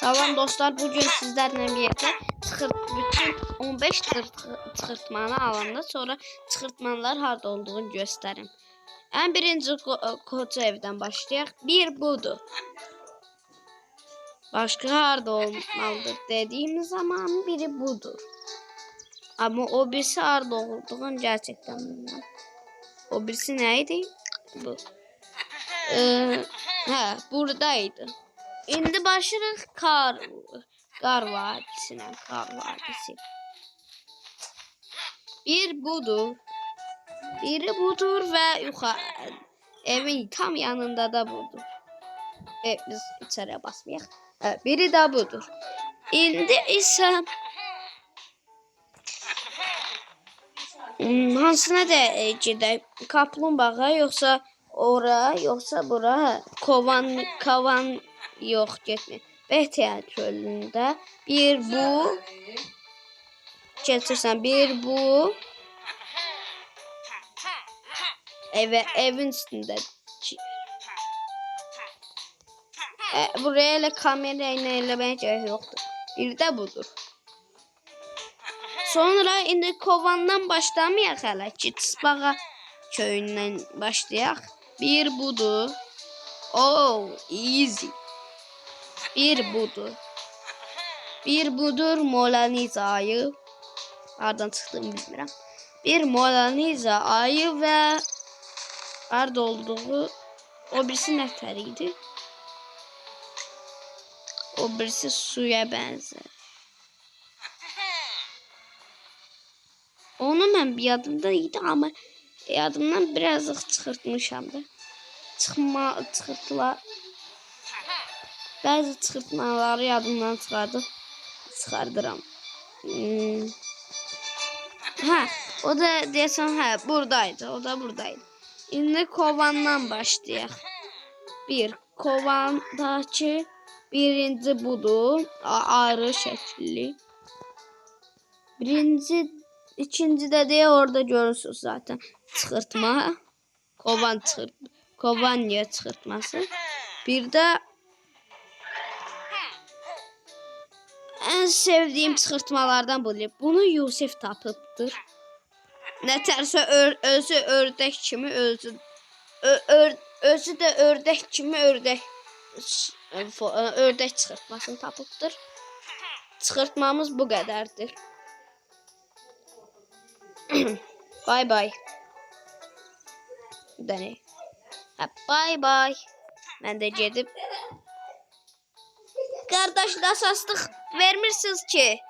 Salam dostlar, bugün sizlerle birlikte bütün 15 çıxırtmanı alanda sonra çıxırtmalar harda olduğunu gösterim. En birinci koca evden başlayaq. Bir budur. Başka harda olmalıdır dediğimiz zaman biri budur. Ama o birisi harda olduğunu gerçekten bilmem. O birisi neydi? Bu. Buradaydı. İndi başlayırıq Qar Vadisi'ne. Qar Vadisi. Bir budur. Biri budur ve evin tam yanında da budur. Biz içeriye basmayaq. Biri de budur. İndi ise hansına da gedək? Kaplumbağa yoksa ora, yoksa bura? Kovan yok, getmir. Bəhtiyan çölündə bir bu keçirsən, bir bu evin üstündə. Buraya elə kamera ilə eləməyə gerek yoktur. Bir de budur. Sonra indi kovandan başlamayaq hələ ki, Çısbağa köyündən başlayaq. Bir budur. Oh, easy. Bir budur. Bir budur Molaniza ayı. Hardan çıxdığımı bilmirəm. Bir Molaniza ayı ve harda olduğu o birisi nətəriydi? O birisi suya benzer. Onu mən bir yadımdaydı ama yadımdan birazcık çıxırtmışam da. Çıxırtılar. Bazı çıxırtmaları yadımdan çıxardıram. O da deyəsən buradaydı. O da buradaydı. İndi kovandan başlayaq. Bir kovandakı birinci budur. Arı şəkilli. İkinci de diye orada görürsünüz zaten. Çıxırtma. Kovan niye çıxırtması. Bir de en sevdiğim çıxırtmalardan budur. Bunu Yusif tapıbdır. Nətərsə özü ördək kimi özü de ördək kimi ördək çıxırtmasını tapıbdır. Çıxırtmamız bu qədərdir. Bye bye. Dene. Bye bye. Ben de gedib. Qardaş, da saslıq vermirsiniz ki.